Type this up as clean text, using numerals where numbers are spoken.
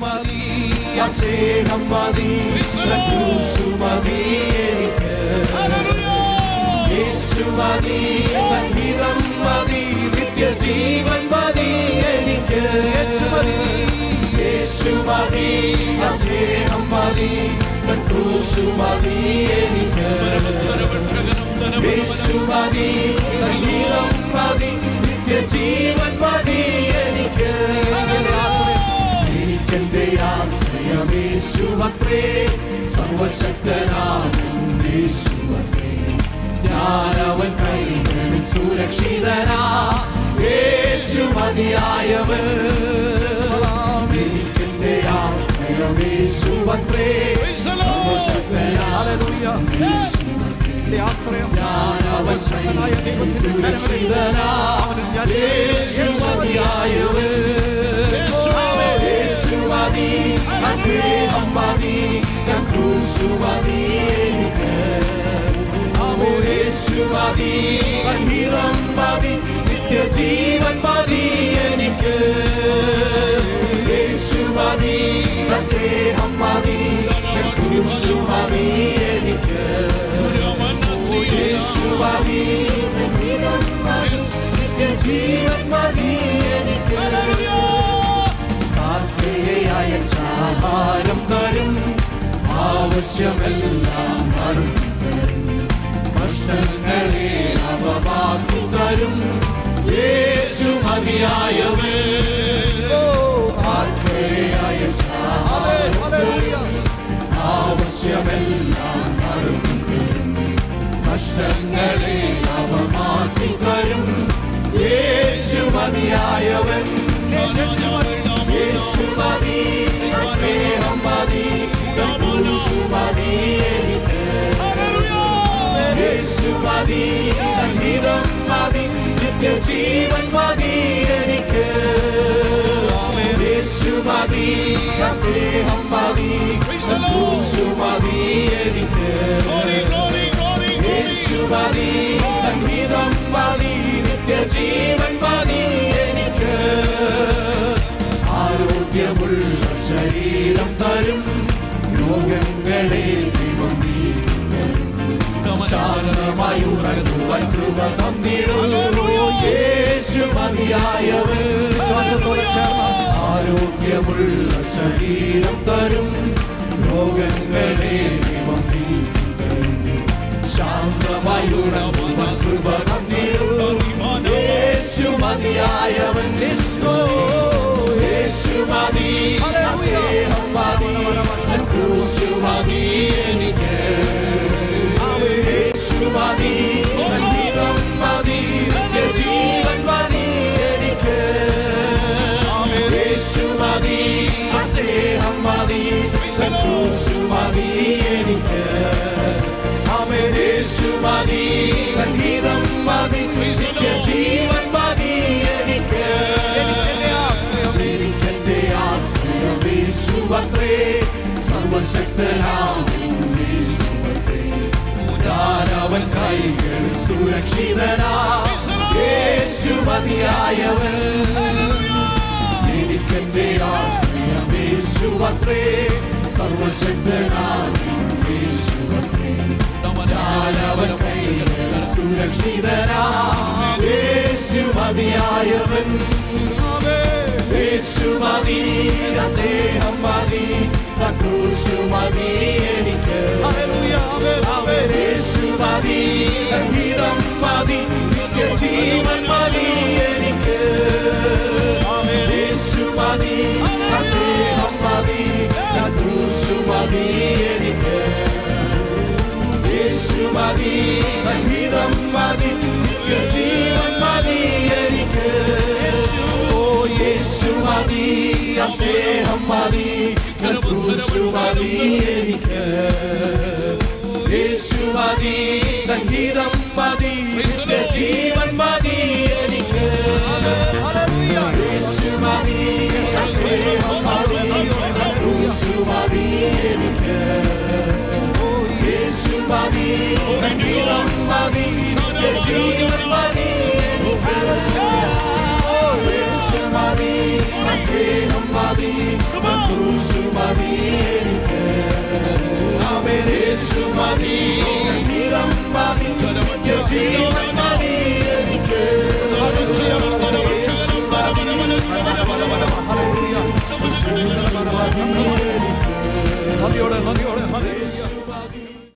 മതി, ആ സ്നേഹം മതി, ക്രൂശു മതി എനിക്ക്. യേശു മതി, ഹിതം മതി, നിത്യജീവൻ മതി എനിക്ക്. യേശു മതി, യേശു മതി, ആ സ്നേഹം മതി, ക്രൂശു മതി എനിക്ക്. യേശു മതി, ഹിതം മതി, നിത്യജീവൻ മതി എനിക്ക്. എനിക്കെന്റെ ആശ്രയം യേശുവത്രേ, സർവശക്തനാകും യേശുവത്രേ. ഞാനവൻ കൈകളിൽ സുരക്ഷിതനാ, യേശു മതിയായവൻ. എനിക്കെന്റെ ആശ്രയം യേശുവത്രേ, സർവശക്തനാകും യേശുവത്രേ. ഞാനവൻ കൈകളിൽ സുരക്ഷിതനാ, യേശു മതിയായവൻ. യേശു മതി, സ്നേഹം മതി, ക്രൂശു മതി എനിക്ക്. യേശു മതി, ഹിതം മതി, നിത്യജീവൻ മതി എനിക്ക്. യേശു മതി, സ്നേഹം മതി, ക്രൂശു മതി എനിക്ക്. യേശു മതി, ഹിതം മതി, നിത്യജീവൻ മതി എനിക്ക്. ആഹാരം തരും, ആവശ്യമെല്ലാം നടത്തി തരും, കഷ്ടങ്ങളെ അവമാക്കി തരും, യേശു മതിയായവൻ. ആവശ്യമെല്ലാം നടത്തി തരും, കഷ്ടങ്ങളെ അവമാക്കി തരും, യേശു മതിയായവൻ. യേശു മതി, സ്നേഹം മതി, ക്രൂശു മതി എനിക്ക്. യേശു മതി, ഹിതം മതി, നിത്യജീവൻ മതി എനിക്ക്. യേശു മതി, സ്നേഹം മതി, ക്രൂശു മതി എനിക്ക്. യേശു മതി, ഹിതം മതി, നിത്യജീവൻ മതി എനിക്ക്. ആരോഗ്യമുള്ള ശരീരം തരും, രോഗങ്ങളെ ദൈവം നീക്കും. ശാന്തമായി ഉറങ്ങുവാൻ കൃപ തന്നിടുന്നു, യേശു മതിയായവൻ. വിശ്വാസത്തോടെ ചേർന്ന് ആരോഗ്യമുള്ള ശരീരം തരും, രോഗങ്ങളെ ദൈവം നീക്കും. ശാന്തമായി ഉറങ്ങുവാൻ കൃപ തന്നിടുന്നു, യേശു മതിയായവൻ. യേശു മതി, സ്നേഹം മതി, ക്രൂശു മതി എനിക്ക്. യേശു മതി, ഹിതം മതി, നിത്യജീവൻ മതി എനിക്ക്. യേശു മതി, സ്നേഹം മതി, ക്രൂശു മതി എനിക്ക്. യേശു മതി, ഹിതം മതി, നിത്യജീവൻ മതി എനിക്ക്. യേശുവത്രേ, സർവശക്തനാകും യേശുവത്രേ. ഞാനവൻ കൈകളിൽ സുരക്ഷിതനാ, യേശു മതിയായവൻ. എനിക്കെന്റെ ആശ്രയം യേശുവത്രേ, സർവശക്തനാകും യേശുവത്രേ. ഞാനവൻ കൈകളിൽ സുരക്ഷിതനാ, യേശു മതിയായവൻ. യേശു മതി, സ്നേഹം മതി, ക്രൂശു മതി എനിക്ക്. യേശു മതി, ഹിതം മതി, നിത്യജീവൻ മതി എനിക്ക്. യേശു മതി, സ്നേഹം മതി, ക്രൂശു മതി എനിക്ക്. യേശു മതി, ഹിതം മതി, നിത്യജീവൻ മതി എനിക്ക്. യേശു മതി, സ്നേഹം മതി, ക്രൂശു മതി എനിക്ക്. യേശു മതി, ഹിതം മതി, നിത്യജീവൻ മതി എനിക്ക്. യേശു മതി, സ്നേഹം മതി, ക്രൂശു മതി എനിക്ക്. യേശു മതി, ഹിതം മതി, നിത്യജീവൻ മതി എനിക്ക്. യേശു മതി, സ്നേഹം മതി, ക്രൂശു യേശു മതി നീളം മതി നിത്യജീവൻ